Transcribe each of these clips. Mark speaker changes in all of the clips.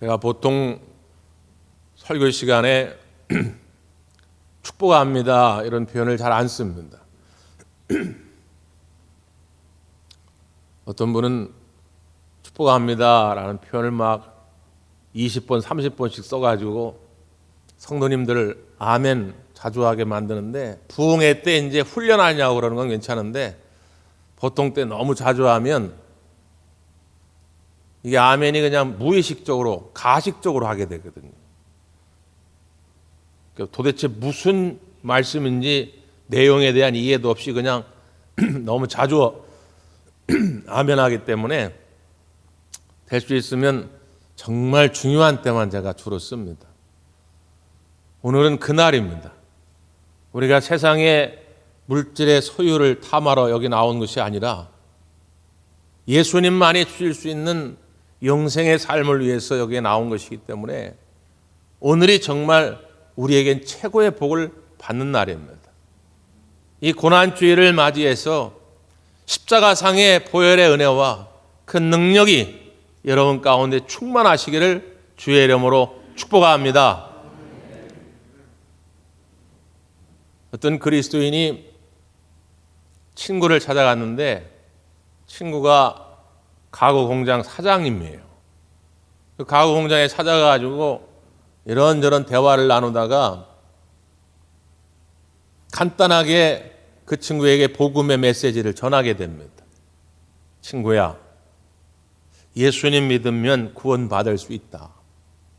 Speaker 1: 제가 보통 설교 시간에 축복합니다 이런 표현을 잘 안 씁니다. 어떤 분은 축복합니다라는 표현을 막 20번, 30번씩 써가지고 성도님들을 아멘 자주 하게 만드는데, 부흥회 때 이제 훈련하냐고 그러는 건 괜찮은데 보통 때 너무 자주 하면 이게 아멘이 그냥 무의식적으로 가식적으로 하게 되거든요. 도대체 무슨 말씀인지 내용에 대한 이해도 없이 그냥 너무 자주 아멘하기 때문에 될 수 있으면 정말 중요한 때만 제가 주로 씁니다. 오늘은 그날입니다. 우리가 세상의 물질의 소유를 탐하러 여기 나온 것이 아니라 예수님만이 주실 수 있는 영생의 삶을 위해서 여기에 나온 것이기 때문에 오늘이 정말 우리에겐 최고의 복을 받는 날입니다. 이 고난주일을 맞이해서 십자가상의 보혈의 은혜와 그 능력이 여러분 가운데 충만하시기를 주의 이름으로 축복합니다. 어떤 그리스도인이 친구를 찾아갔는데 친구가 가구 공장 사장님이에요. 그 가구 공장에 찾아가지고 이런저런 대화를 나누다가 간단하게 그 친구에게 복음의 메시지를 전하게 됩니다. 친구야, 예수님 믿으면 구원받을 수 있다.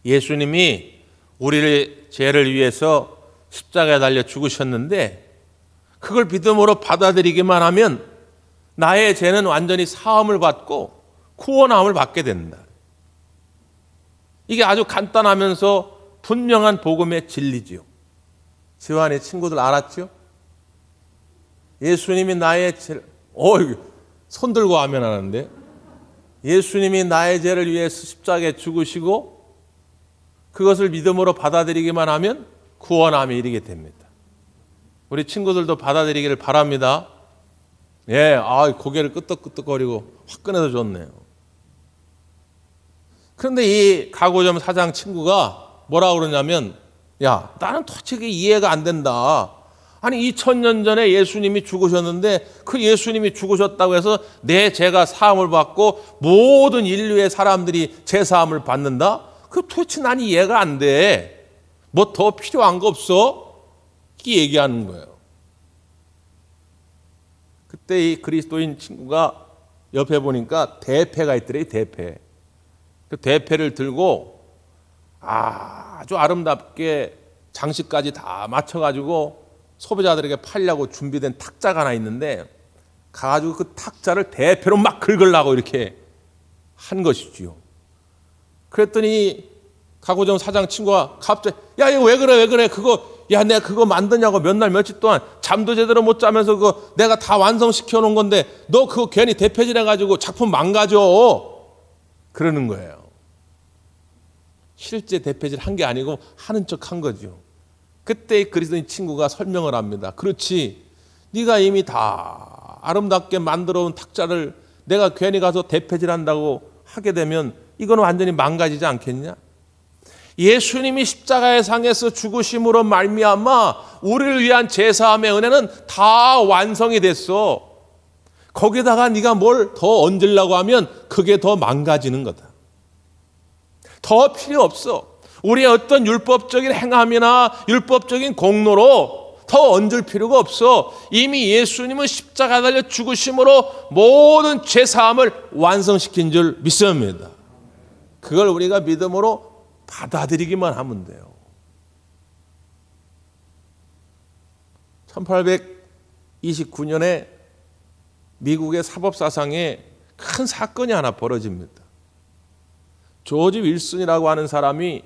Speaker 1: 예수님이 우리를 죄를 위해서 십자가에 달려 죽으셨는데 그걸 믿음으로 받아들이기만 하면 나의 죄는 완전히 사함을 받고 구원함을 받게 된다. 이게 아주 간단하면서 분명한 복음의 진리지요. 지환의 친구들 알았죠? 예수님이 나의 죄를, 손 들고 하면 하는데, 예수님이 나의 죄를 위해서 십자가에 죽으시고 그것을 믿음으로 받아들이기만 하면 구원함에 이르게 됩니다. 우리 친구들도 받아들이기를 바랍니다. 고개를 끄덕끄덕거리고 화끈해서 좋네요. 그런데 이 가구점 사장 친구가 뭐라고 그러냐면, 야, 나는 도대체 이해가 안 된다. 아니 2000년 전에 예수님이 죽으셨는데 그 예수님이 죽으셨다고 해서 내 죄가 사함을 받고 모든 인류의 사람들이 죄 사함을 받는다? 그 도대체 난 이해가 안 돼. 뭐 더 필요한 거 없어? 이렇게 얘기하는 거예요. 그때 이 그리스도인 친구가 옆에 보니까 대패가 있더래요. 대패. 그 대패를 들고 아주 아름답게 장식까지 다 맞춰가지고 소비자들에게 팔려고 준비된 탁자가 하나 있는데 가가지고 그 탁자를 대패로 막 긁으려고 이렇게 한 것이지요. 그랬더니 가구점 사장 친구가 갑자기, 야, 이거 왜 그래? 내가 그거 만드냐고 몇 날 며칠 동안 잠도 제대로 못 자면서 그거 내가 다 완성시켜 놓은 건데 너 그거 괜히 대패질 해가지고 작품 망가져. 그러는 거예요. 실제 대패질 한 게 아니고 하는 척 한 거죠. 그때 그리스도인 친구가 설명을 합니다. 그렇지, 네가 이미 다 아름답게 만들어 온 탁자를 내가 괜히 가서 대패질한다고 하게 되면 이거는 완전히 망가지지 않겠냐? 예수님이 십자가의 상에서 죽으심으로 말미암아 우리를 위한 제사함의 은혜는 다 완성이 됐어. 거기다가 네가 뭘 더 얹으려고 하면 그게 더 망가지는 거다. 더 필요 없어. 우리의 어떤 율법적인 행함이나 율법적인 공로로 더 얹을 필요가 없어. 이미 예수님은 십자가에 달려 죽으심으로 모든 죄사함을 완성시킨 줄 믿습니다. 그걸 우리가 믿음으로 받아들이기만 하면 돼요. 1829년에 미국의 사법사상에 큰 사건이 하나 벌어집니다. 조지 윌슨이라고 하는 사람이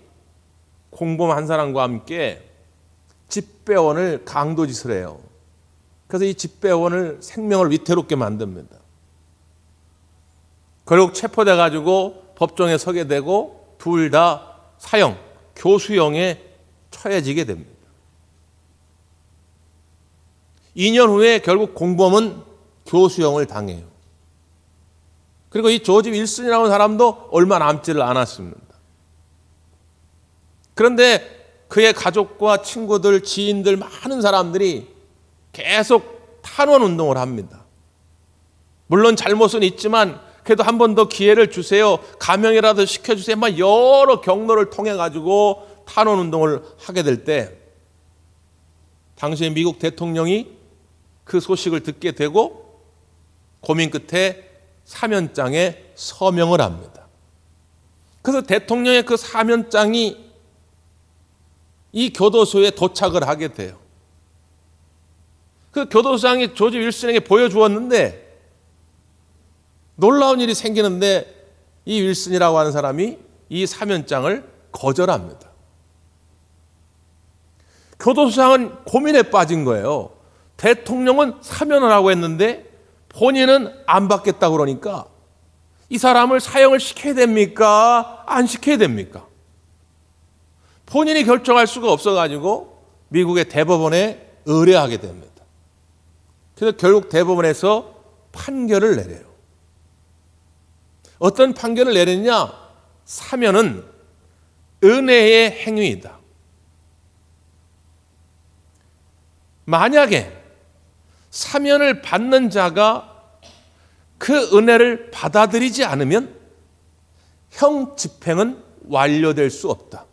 Speaker 1: 공범 한 사람과 함께 집배원을 강도짓을 해요. 그래서 이 집배원을 생명을 위태롭게 만듭니다. 결국 체포돼 가지고 법정에 서게 되고 둘 다 사형, 교수형에 처해지게 됩니다. 2년 후에 결국 공범은 교수형을 당해요. 그리고 이 조지 윌슨이라는 사람도 얼마 남지를 않았습니다. 그런데 그의 가족과 친구들, 지인들, 많은 사람들이 계속 탄원 운동을 합니다. 물론 잘못은 있지만 그래도 한 번 더 기회를 주세요. 감형이라도 시켜주세요. 막 여러 경로를 통해 가지고 탄원 운동을 하게 될 때 당시의 미국 대통령이 그 소식을 듣게 되고 고민 끝에 사면장에 서명을 합니다. 그래서 대통령의 그 사면장이 이 교도소에 도착을 하게 돼요. 그 교도소장이 조지 윌슨에게 보여주었는데 놀라운 일이 생기는데 이 윌슨이라고 하는 사람이 이 사면장을 거절합니다. 교도소장은 고민에 빠진 거예요. 대통령은 사면을 하고 했는데 본인은 안 받겠다고 그러니까 이 사람을 사형을 시켜야 됩니까? 안 시켜야 됩니까? 본인이 결정할 수가 없어가지고 미국의 대법원에 의뢰하게 됩니다. 그래서 결국 대법원에서 판결을 내려요. 어떤 판결을 내렸냐? 사면은 은혜의 행위이다. 만약에 사면을 받는 자가 그 은혜를 받아들이지 않으면 형 집행은 완료될 수 없다.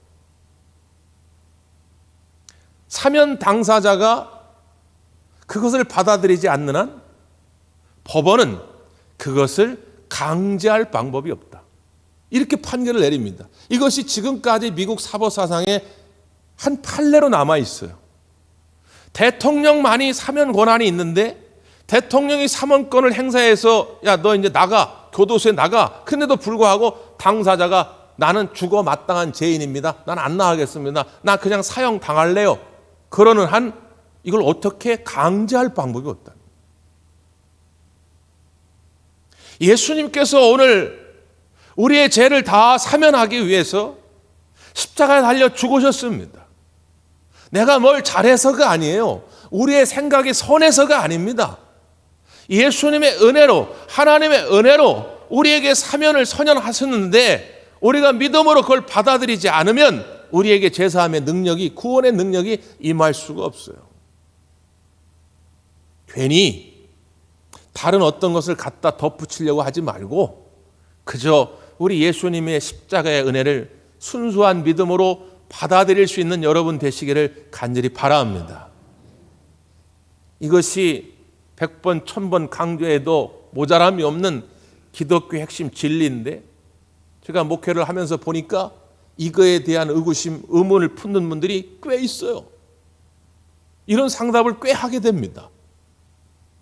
Speaker 1: 사면 당사자가 그것을 받아들이지 않는 한 법원은 그것을 강제할 방법이 없다. 이렇게 판결을 내립니다. 이것이 지금까지 미국 사법 사상에 한 판례로 남아 있어요. 대통령만이 사면 권한이 있는데 대통령이 사면권을 행사해서 야, 너 이제 나가, 교도소에 나가. 그런데도 불구하고 당사자가 나는 죽어 마땅한 죄인입니다. 난 안 나가겠습니다. 나 그냥 사형 당할래요. 그러는 한 이걸 어떻게 강제할 방법이 없다. 예수님께서 오늘 우리의 죄를 다 사면하기 위해서 십자가에 달려 죽으셨습니다. 내가 뭘 잘해서가 아니에요. 우리의 생각이 선해서가 아닙니다. 예수님의 은혜로, 하나님의 은혜로 우리에게 사면을 선언하셨는데 우리가 믿음으로 그걸 받아들이지 않으면 우리에게 제사함의 능력이, 구원의 능력이 임할 수가 없어요. 괜히 다른 어떤 것을 갖다 덧붙이려고 하지 말고 그저 우리 예수님의 십자가의 은혜를 순수한 믿음으로 받아들일 수 있는 여러분 되시기를 간절히 바랍니다. 이것이 100번, 1000번 강조해도 모자람이 없는 기독교의 핵심 진리인데 제가 목회를 하면서 보니까 이거에 대한 의구심, 의문을 품는 분들이 꽤 있어요. 이런 상담을 꽤 하게 됩니다.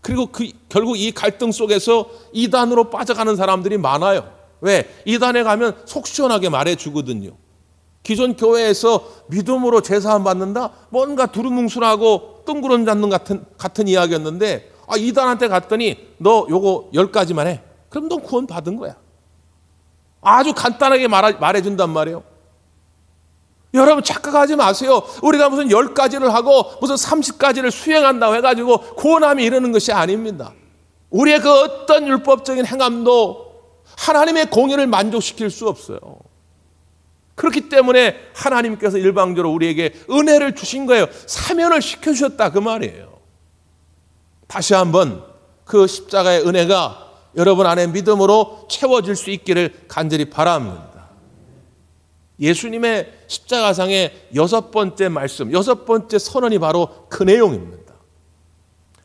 Speaker 1: 그리고 결국 이 갈등 속에서 이단으로 빠져가는 사람들이 많아요. 왜? 이단에 가면 속 시원하게 말해주거든요. 기존 교회에서 믿음으로 제사함 받는다? 뭔가 두루뭉술하고 뜬구름 잡는 같은 이야기였는데 이단한테 갔더니 너 요거 10가지만 해. 그럼 너 구원 받은 거야. 아주 간단하게 말해준단 말이에요. 여러분 착각하지 마세요. 우리가 무슨 10가지를 하고 무슨 30가지를 수행한다고 해가지고 구원함이 이르는 것이 아닙니다. 우리의 그 어떤 율법적인 행함도 하나님의 공의를 만족시킬 수 없어요. 그렇기 때문에 하나님께서 일방적으로 우리에게 은혜를 주신 거예요. 사면을 시켜주셨다 그 말이에요. 다시 한번 그 십자가의 은혜가 여러분 안에 믿음으로 채워질 수 있기를 간절히 바랍니다. 예수님의 십자가상의 6번째 말씀, 6번째 선언이 바로 그 내용입니다.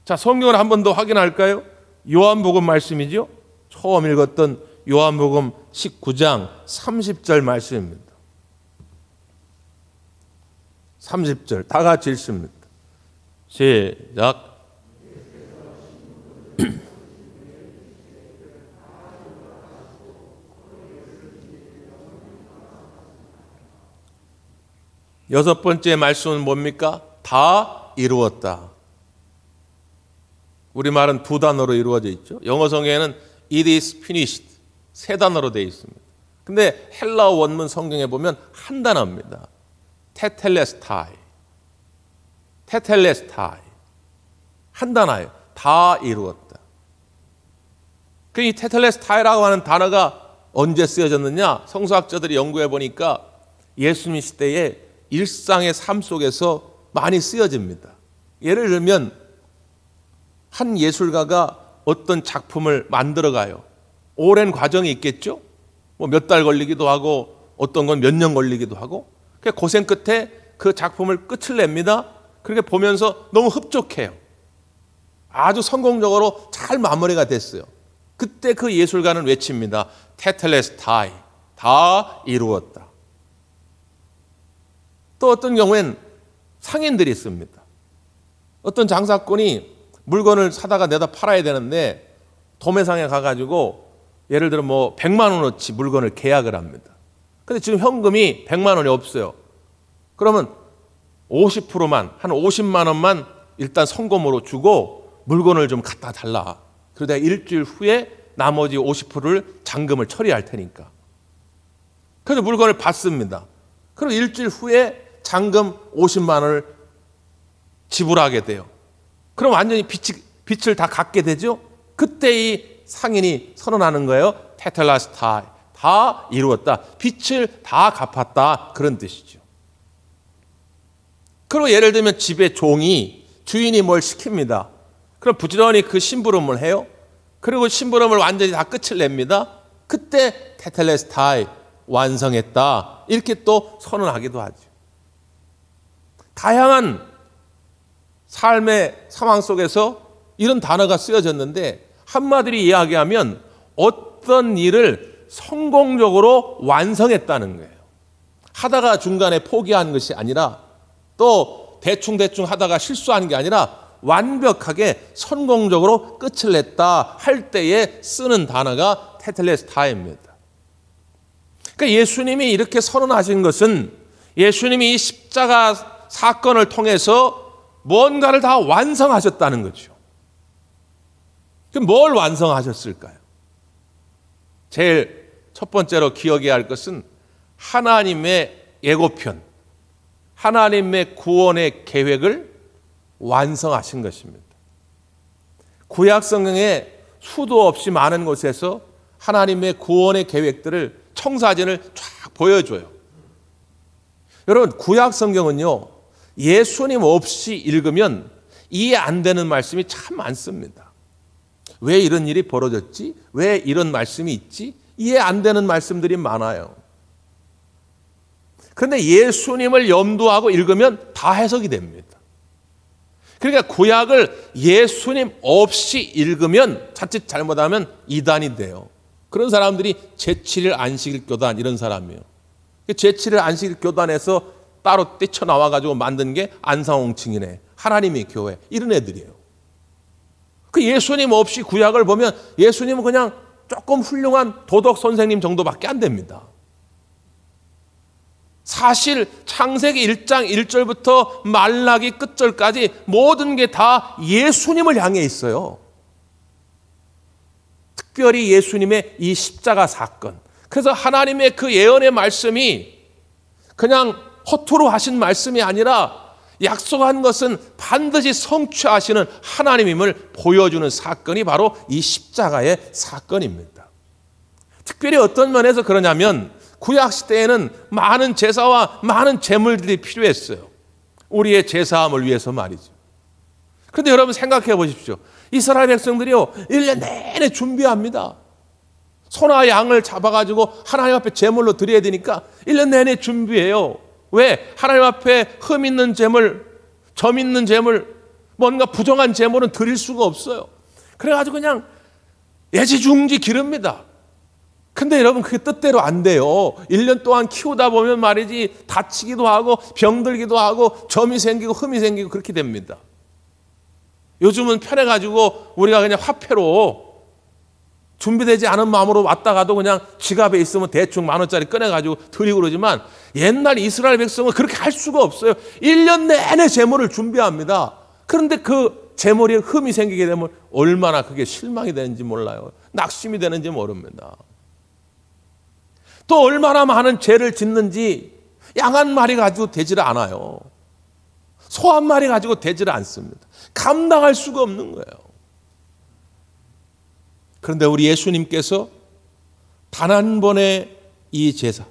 Speaker 1: 자, 성경을 한 번 더 확인할까요? 요한복음 말씀이죠. 처음 읽었던 요한복음 19장 30절 말씀입니다. 30절 다 같이 읽습니다. 시작. 여섯 번째 말씀은 뭡니까? 다 이루었다. 우리말은 두 단어로 이루어져 있죠. 영어 성경에는 it is finished 세 단어로 되어 있습니다. 근데 헬라어 원문 성경에 보면 한 단어입니다. 테텔레스타이. 테텔레스타이. 한 단어예요. 다 이루었다. 이 테텔레스타이라고 하는 단어가 언제 쓰여졌느냐? 성서학자들이 연구해 보니까 예수님 시대에 일상의 삶 속에서 많이 쓰여집니다. 예를 들면 한 예술가가 어떤 작품을 만들어가요. 오랜 과정이 있겠죠. 뭐 몇 달 걸리기도 하고 어떤 건 몇 년 걸리기도 하고 그 고생 끝에 그 작품을 끝을 냅니다. 그렇게 보면서 너무 흡족해요. 아주 성공적으로 잘 마무리가 됐어요. 그때 그 예술가는 외칩니다. 테텔레스타이, 다 이루었다. 또 어떤 경우엔 상인들이 있습니다. 어떤 장사꾼이 물건을 사다가 내다 팔아야 되는데 도매상에 가가지고 예를 들어 뭐 100만 원어치 물건을 계약을 합니다. 근데 지금 현금이 100만 원이 없어요. 그러면 50%만, 한 50만 원만 일단 성금으로 주고 물건을 좀 갖다 달라. 그러다 일주일 후에 나머지 50%를 잔금을 처리할 테니까. 그래서 물건을 받습니다. 그리고 일주일 후에 잔금 50만 원을 지불하게 돼요. 그럼 완전히 빚을 다 갚게 되죠. 그때 이 상인이 선언하는 거예요. 테텔라스타이, 다 이루었다. 빚을 다 갚았다. 그런 뜻이죠. 그리고 예를 들면 집에 종이 주인이 뭘 시킵니다. 그럼 부지런히 그 심부름을 해요. 그리고 심부름을 완전히 다 끝을 냅니다. 그때 테텔레스타이, 완성했다. 이렇게 또 선언하기도 하죠. 다양한 삶의 상황 속에서 이런 단어가 쓰여졌는데 한마디로 이야기하면 어떤 일을 성공적으로 완성했다는 거예요. 하다가 중간에 포기한 것이 아니라 또 대충대충 하다가 실수한 게 아니라 완벽하게 성공적으로 끝을 냈다 할 때에 쓰는 단어가 테텔레스타입니다. 그러니까 예수님이 이렇게 선언하신 것은 예수님이 이 십자가 사건을 통해서 뭔가를 다 완성하셨다는 거죠. 그럼 뭘 완성하셨을까요? 제일 첫 번째로 기억해야 할 것은 하나님의 예고편, 하나님의 구원의 계획을 완성하신 것입니다. 구약 성경에 수도 없이 많은 곳에서 하나님의 구원의 계획들을 청사진을 쫙 보여줘요. 여러분, 구약 성경은요, 예수님 없이 읽으면 이해 안 되는 말씀이 참 많습니다. 왜 이런 일이 벌어졌지? 왜 이런 말씀이 있지? 이해 안 되는 말씀들이 많아요. 그런데 예수님을 염두하고 읽으면 다 해석이 됩니다. 그러니까 구약을 예수님 없이 읽으면 자칫 잘못하면 이단이 돼요. 그런 사람들이 제7일 안식일 교단 이런 사람이에요. 제7일 안식일 교단에서 따로 뛰쳐나와가지고 만든 게 안상홍층이네, 하나님의 교회, 이런 애들이에요. 그 예수님 없이 구약을 보면 예수님은 그냥 조금 훌륭한 도덕 선생님 정도밖에 안 됩니다. 사실 창세기 1장 1절부터 말라기 끝절까지 모든 게 다 예수님을 향해 있어요. 특별히 예수님의 이 십자가 사건. 그래서 하나님의 그 예언의 말씀이 그냥 허투루 하신 말씀이 아니라 약속한 것은 반드시 성취하시는 하나님임을 보여주는 사건이 바로 이 십자가의 사건입니다. 특별히 어떤 면에서 그러냐면 구약 시대에는 많은 제사와 많은 제물들이 필요했어요. 우리의 제사함을 위해서 말이죠. 그런데 여러분 생각해 보십시오. 이스라엘 백성들이요, 1년 내내 준비합니다. 소나 양을 잡아가지고 하나님 앞에 제물로 드려야 되니까 1년 내내 준비해요. 왜? 하나님 앞에 흠 있는 제물, 점 있는 제물, 뭔가 부정한 제물은 드릴 수가 없어요. 그래가지고 그냥 애지중지 기릅니다. 근데 여러분 그게 뜻대로 안 돼요. 1년 동안 키우다 보면 말이지 다치기도 하고 병들기도 하고 점이 생기고 흠이 생기고 그렇게 됩니다. 요즘은 편해가지고 우리가 그냥 화폐로 준비되지 않은 마음으로 왔다가도 그냥 지갑에 있으면 대충 10,000원짜리 꺼내가지고 드리고 그러지만 옛날 이스라엘 백성은 그렇게 할 수가 없어요. 1년 내내 제물을 준비합니다. 그런데 그 제물에 흠이 생기게 되면 얼마나 그게 실망이 되는지 몰라요. 낙심이 되는지 모릅니다. 또 얼마나 많은 죄를 짓는지 양 한 마리 가지고 되지를 않아요. 소 한 마리 가지고 되지를 않습니다. 감당할 수가 없는 거예요. 그런데 우리 예수님께서 단 한 번의 이 제사,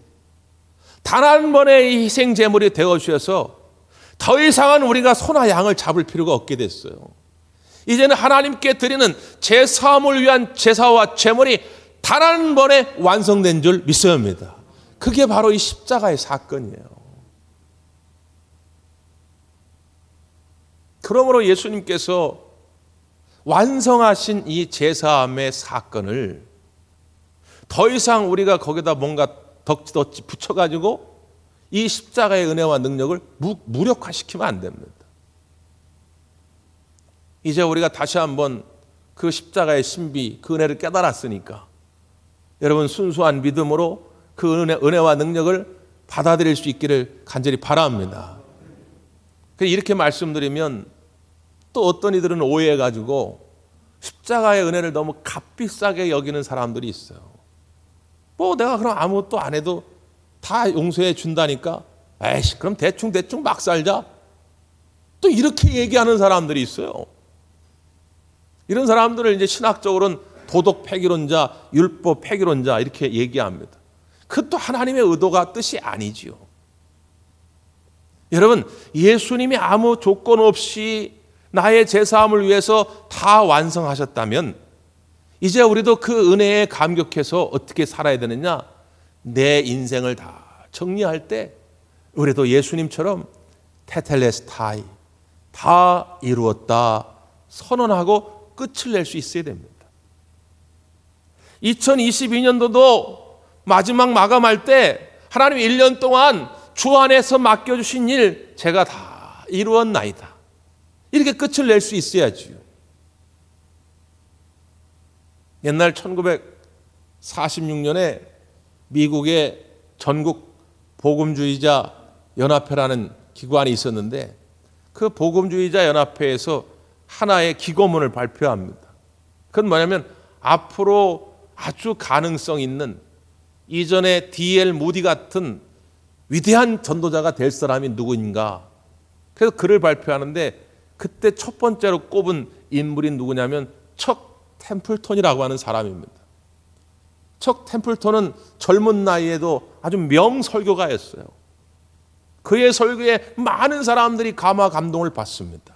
Speaker 1: 단 한 번의 이 희생 제물이 되어 주셔서 더 이상은 우리가 소나 양을 잡을 필요가 없게 됐어요. 이제는 하나님께 드리는 제사함을 위한 제사와 제물이 단 한 번에 완성된 줄 믿어야 합니다. 그게 바로 이 십자가의 사건이에요. 그러므로 예수님께서 완성하신 이 제사함의 사건을 더 이상 우리가 거기다 뭔가 덕지덕지 붙여가지고 이 십자가의 은혜와 능력을 무력화시키면 안 됩니다. 이제 우리가 다시 한번 그 십자가의 신비, 그 은혜를 깨달았으니까 여러분 순수한 믿음으로 그 은혜와 능력을 받아들일 수 있기를 간절히 바랍니다. 이렇게 말씀드리면 또 어떤 이들은 오해해가지고 십자가의 은혜를 너무 값비싸게 여기는 사람들이 있어요. 뭐 내가 그럼 아무것도 안 해도 다 용서해 준다니까 에이씨 그럼 대충 막 살자. 또 이렇게 얘기하는 사람들이 있어요. 이런 사람들을 이제 신학적으로는 도덕 폐기론자, 율법 폐기론자 이렇게 얘기합니다. 그것도 하나님의 의도가 뜻이 아니지요. 여러분 예수님이 아무 조건 없이 나의 제사함을 위해서 다 완성하셨다면 이제 우리도 그 은혜에 감격해서 어떻게 살아야 되느냐? 내 인생을 다 정리할 때 우리도 예수님처럼 테텔레스타이 다 이루었다 선언하고 끝을 낼 수 있어야 됩니다. 2022년도도 마지막 마감할 때 하나님 1년 동안 주 안에서 맡겨주신 일 제가 다 이루었나이다. 이렇게 끝을 낼 수 있어야지요. 옛날 1946년에 미국의 전국 복음주의자 연합회라는 기관이 있었는데 그 복음주의자 연합회에서 하나의 기고문을 발표합니다. 그건 뭐냐면 앞으로 아주 가능성 있는 이전에 D.L. 무디 같은 위대한 전도자가 될 사람이 누구인가. 그래서 글을 발표하는데 그때 첫 번째로 꼽은 인물이 누구냐면 척 템플턴이라고 하는 사람입니다. 척 템플턴은 젊은 나이에도 아주 명설교가였어요. 그의 설교에 많은 사람들이 감화 감동을 받습니다.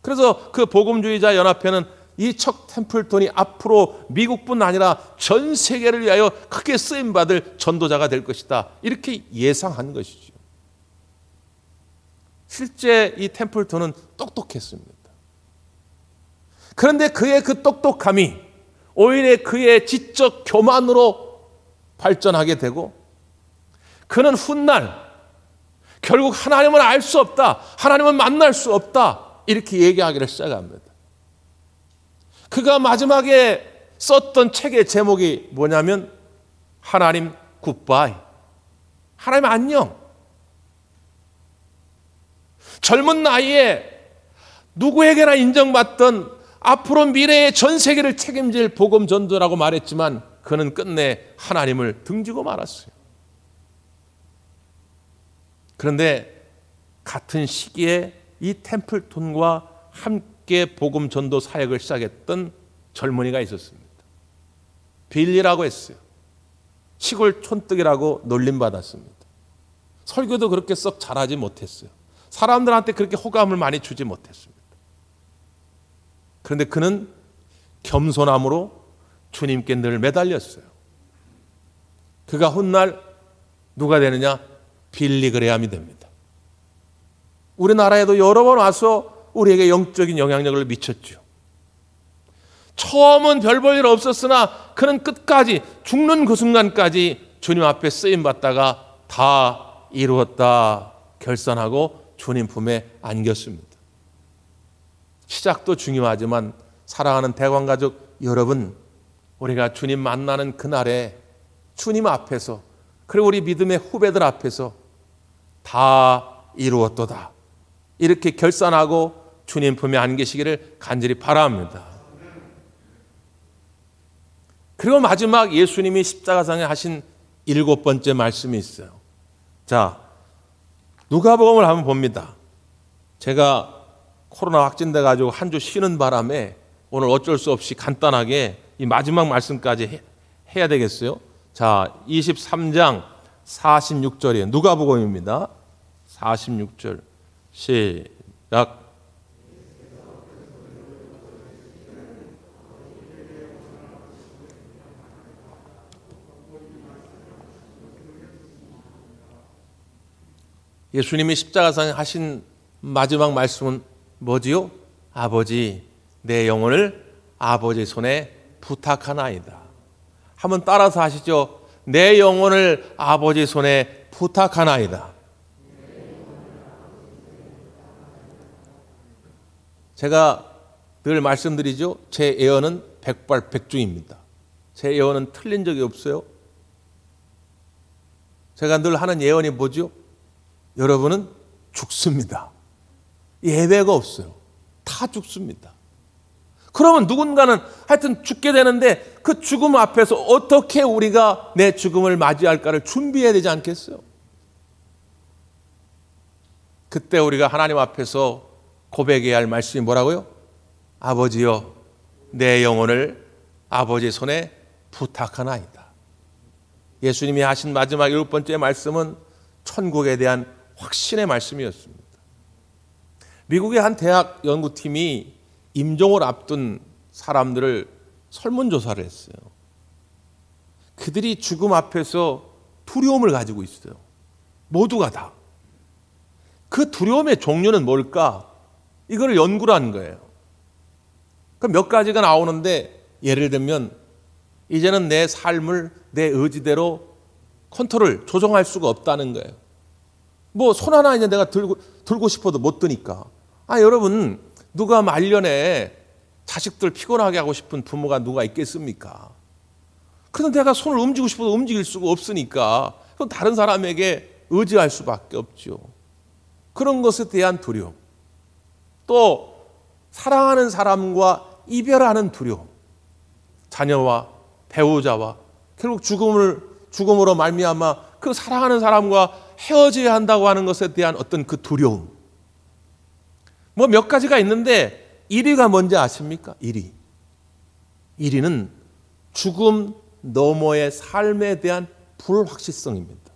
Speaker 1: 그래서 그 복음주의자 연합회는 이 척 템플턴이 앞으로 미국뿐 아니라 전 세계를 위하여 크게 쓰임받을 전도자가 될 것이다. 이렇게 예상한 것이죠. 실제 이 템플턴은 똑똑했습니다. 그런데 그의 그 똑똑함이 오히려 그의 지적 교만으로 발전하게 되고 그는 훗날 결국 하나님을 알 수 없다. 하나님을 만날 수 없다. 이렇게 얘기하기를 시작합니다. 그가 마지막에 썼던 책의 제목이 뭐냐면 하나님 굿바이. 하나님 안녕. 젊은 나이에 누구에게나 인정받던 앞으로 미래의 전 세계를 책임질 복음 전도라고 말했지만 그는 끝내 하나님을 등지고 말았어요. 그런데 같은 시기에 이 템플턴과 함께 복음 전도 사역을 시작했던 젊은이가 있었습니다. 빌리라고 했어요. 시골 촌뜨기라고 놀림받았습니다. 설교도 그렇게 썩 잘하지 못했어요. 사람들한테 그렇게 호감을 많이 주지 못했습니다. 그런데 그는 겸손함으로 주님께 늘 매달렸어요. 그가 훗날 누가 되느냐? 빌리 그레함이 됩니다. 우리나라에도 여러 번 와서 우리에게 영적인 영향력을 미쳤죠. 처음은 별 볼 일 없었으나 그는 끝까지 죽는 그 순간까지 주님 앞에 쓰임받다가 다 이루었다 결산하고 주님 품에 안겼습니다. 시작도 중요하지만 사랑하는 대광가족 여러분, 우리가 주님 만나는 그날에 주님 앞에서 그리고 우리 믿음의 후배들 앞에서 다 이루었도다 이렇게 결산하고 주님 품에 안기시기를 간절히 바랍니다. 그리고 마지막 예수님이 십자가상에 하신 7번째 말씀이 있어요. 자, 누가복음을 한번 봅니다. 제가 코로나 확진돼 가지고 한 주 쉬는 바람에 오늘 어쩔 수 없이 간단하게 이 마지막 말씀까지 해야 되겠어요. 자, 23장 46절이에요. 누가복음입니다. 46절 시작. 예수님이 십자가상에 하신 마지막 말씀은 뭐지요? 아버지, 내 영혼을 아버지 손에 부탁하나이다. 한번 따라서 하시죠. 내 영혼을 아버지 손에 부탁하나이다. 제가 늘 말씀드리죠. 제 예언은 백발백중입니다. 제 예언은 틀린 적이 없어요. 제가 늘 하는 예언이 뭐죠? 여러분은 죽습니다. 예외가 없어요. 다 죽습니다. 그러면 누군가는 하여튼 죽게 되는데 그 죽음 앞에서 어떻게 우리가 내 죽음을 맞이할까를 준비해야 되지 않겠어요? 그때 우리가 하나님 앞에서 고백해야 할 말씀이 뭐라고요? 아버지여, 내 영혼을 아버지 손에 부탁하나이다. 예수님이 하신 마지막 7번째 말씀은 천국에 대한 확신의 말씀이었습니다. 미국의 한 대학 연구팀이 임종을 앞둔 사람들을 설문조사를 했어요. 그들이 죽음 앞에서 두려움을 가지고 있어요. 모두가 다. 그 두려움의 종류는 뭘까? 이걸 연구를 한 거예요. 몇 가지가 나오는데 예를 들면 이제는 내 삶을 내 의지대로 컨트롤, 조정할 수가 없다는 거예요. 손 하나 이제 내가 들고 싶어도 못 드니까. 여러분, 누가 말년에 자식들 피곤하게 하고 싶은 부모가 누가 있겠습니까? 그런데 내가 손을 움직이고 싶어도 움직일 수가 없으니까 그건 다른 사람에게 의지할 수밖에 없죠. 그런 것에 대한 두려움. 또 사랑하는 사람과 이별하는 두려움. 자녀와 배우자와 결국 죽음으로 말미암아 그 사랑하는 사람과 헤어져야 한다고 하는 것에 대한 어떤 그 두려움. 몇 가지가 있는데 1위가 뭔지 아십니까? 1위는 죽음 너머의 삶에 대한 불확실성입니다.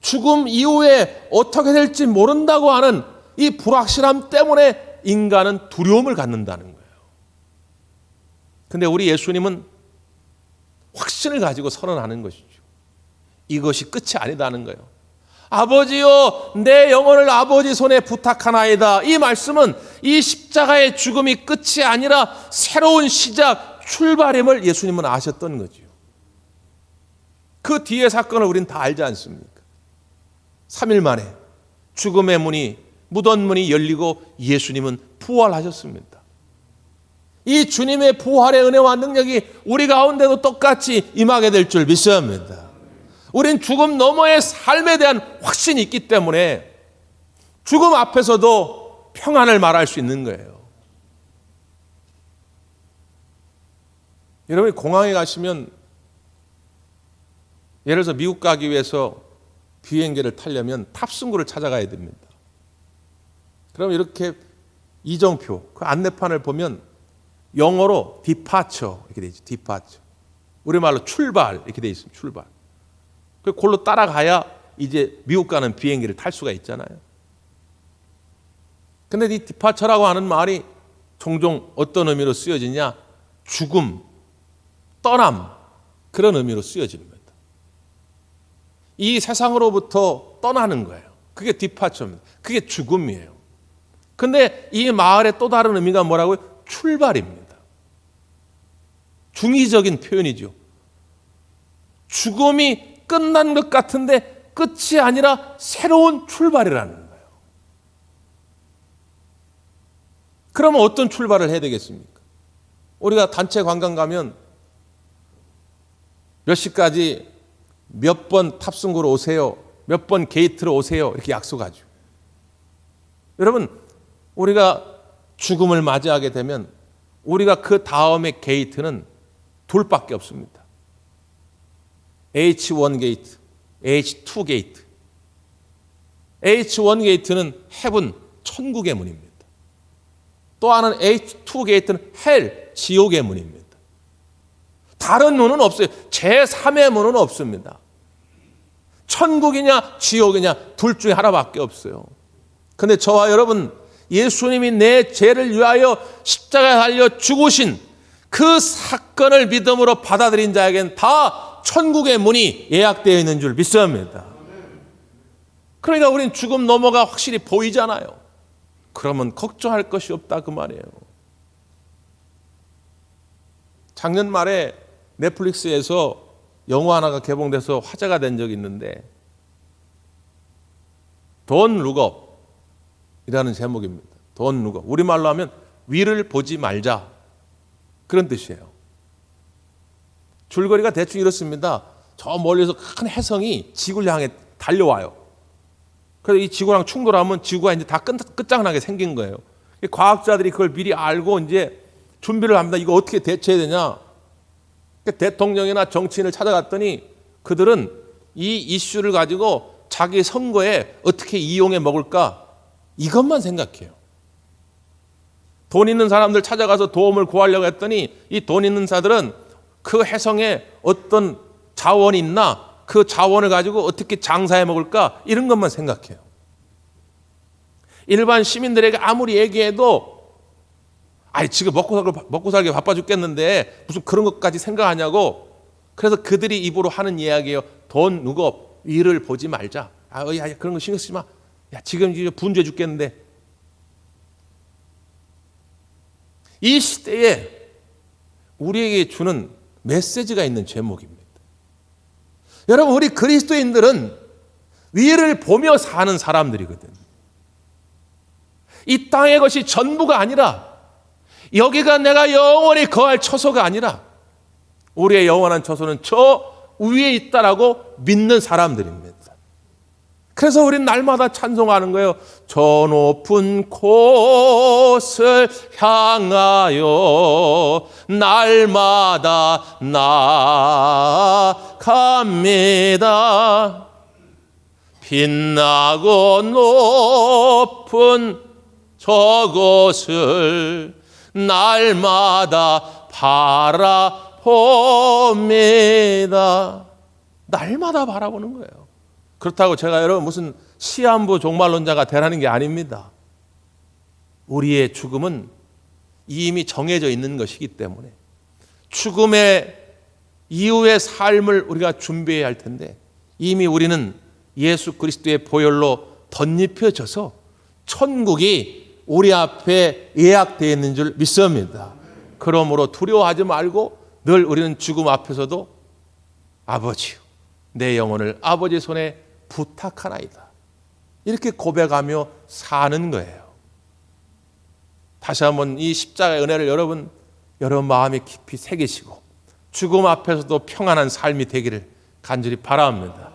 Speaker 1: 죽음 이후에 어떻게 될지 모른다고 하는 이 불확실함 때문에 인간은 두려움을 갖는다는 거예요. 근데 우리 예수님은 확신을 가지고 선언하는 것이죠. 이것이 끝이 아니다는 거예요. 아버지여, 내 영혼을 아버지 손에 부탁하나이다. 이 말씀은 이 십자가의 죽음이 끝이 아니라 새로운 시작, 출발임을 예수님은 아셨던 거죠. 그 뒤의 사건을 우리는 다 알지 않습니까? 3일 만에 죽음의 문이, 무덤 문이 열리고 예수님은 부활하셨습니다. 이 주님의 부활의 은혜와 능력이 우리 가운데도 똑같이 임하게 될 줄 믿습니다. 우린 죽음 너머의 삶에 대한 확신이 있기 때문에 죽음 앞에서도 평안을 말할 수 있는 거예요. 여러분이 공항에 가시면 예를 들어서 미국 가기 위해서 비행기를 타려면 탑승구를 찾아가야 됩니다. 그럼 이렇게 이정표, 그 안내판을 보면 영어로 departure 이렇게 되어 있죠. departure. 우리말로 출발 이렇게 되어 있습니다. 출발. 그걸로 따라가야 이제 미국 가는 비행기를 탈 수가 있잖아요. 근데 이 디파처라고 하는 말이 종종 어떤 의미로 쓰여지냐? 죽음, 떠남, 그런 의미로 쓰여집니다. 이 세상으로부터 떠나는 거예요. 그게 디파처입니다. 그게 죽음이에요. 근데 이 말의 또 다른 의미가 뭐라고요? 출발입니다. 중의적인 표현이죠. 죽음이 끝난 것 같은데 끝이 아니라 새로운 출발이라는 거예요. 그러면 어떤 출발을 해야 되겠습니까? 우리가 단체 관광 가면 몇 시까지 몇 번 탑승구로 오세요, 몇 번 게이트로 오세요 이렇게 약속하죠. 여러분, 우리가 죽음을 맞이하게 되면 우리가 그 다음에 게이트는 둘밖에 없습니다. H1 게이트, H2 게이트. H1 게이트는 헤븐, 천국의 문입니다. 또 하나는 H2 게이트는 헬, 지옥의 문입니다. 다른 문은 없어요. 제3의 문은 없습니다. 천국이냐 지옥이냐 둘 중에 하나밖에 없어요. 근데 저와 여러분, 예수님이 내 죄를 위하여 십자가에 달려 죽으신 그 사건을 믿음으로 받아들인 자에겐 다 천국의 문이 예약되어 있는 줄 믿습니다. 그러니까 우린 죽음 너머가 확실히 보이잖아요. 그러면 걱정할 것이 없다 그 말이에요. 작년 말에 넷플릭스에서 영화 하나가 개봉돼서 화제가 된 적이 있는데 Don't Look Up 이라는 제목입니다. Don't Look Up. 우리말로 하면 위를 보지 말자, 그런 뜻이에요. 줄거리가 대충 이렇습니다. 저 멀리서 큰 혜성이 지구를 향해 달려와요. 그래서 이 지구랑 충돌하면 지구가 이제 다 끝장나게 생긴 거예요. 과학자들이 그걸 미리 알고 이제 준비를 합니다. 이거 어떻게 대처해야 되냐. 대통령이나 정치인을 찾아갔더니 그들은 이 이슈를 가지고 자기 선거에 어떻게 이용해 먹을까, 이것만 생각해요. 돈 있는 사람들 찾아가서 도움을 구하려고 했더니 이 돈 있는 자들은 그 해성에 어떤 자원이 있나, 그 자원을 가지고 어떻게 장사해 먹을까, 이런 것만 생각해요. 일반 시민들에게 아무리 얘기해도 지금 먹고 살기 바빠 죽겠는데 무슨 그런 것까지 생각하냐고. 그래서 그들이 입으로 하는 이야기예요. 돈 누고 위를 보지 말자. 야, 그런 거 신경 쓰지 마. 야, 지금 분주해 죽겠는데. 이 시대에 우리에게 주는 메시지가 있는 제목입니다. 여러분, 우리 그리스도인들은 위를 보며 사는 사람들이거든. 이 땅의 것이 전부가 아니라, 여기가 내가 영원히 거할 처소가 아니라 우리의 영원한 처소는 저 위에 있다라고 믿는 사람들입니다. 그래서 우리는 날마다 찬송하는 거예요. 저 높은 곳을 향하여 날마다 나아갑니다. 빛나고 높은 저곳을 날마다 바라봅니다. 날마다 바라보는 거예요. 그렇다고 제가 여러분 무슨 시한부 종말론자가 되라는 게 아닙니다. 우리의 죽음은 이미 정해져 있는 것이기 때문에 죽음의 이후의 삶을 우리가 준비해야 할 텐데, 이미 우리는 예수 그리스도의 보혈로 덧입혀져서 천국이 우리 앞에 예약되어 있는 줄 믿습니다. 그러므로 두려워하지 말고 늘 우리는 죽음 앞에서도 아버지요, 내 영혼을 아버지 손에 부탁하나이다, 이렇게 고백하며 사는 거예요. 다시 한번 이 십자가의 은혜를 여러분 마음에 깊이 새기시고 죽음 앞에서도 평안한 삶이 되기를 간절히 바랍니다.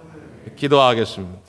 Speaker 1: 기도하겠습니다.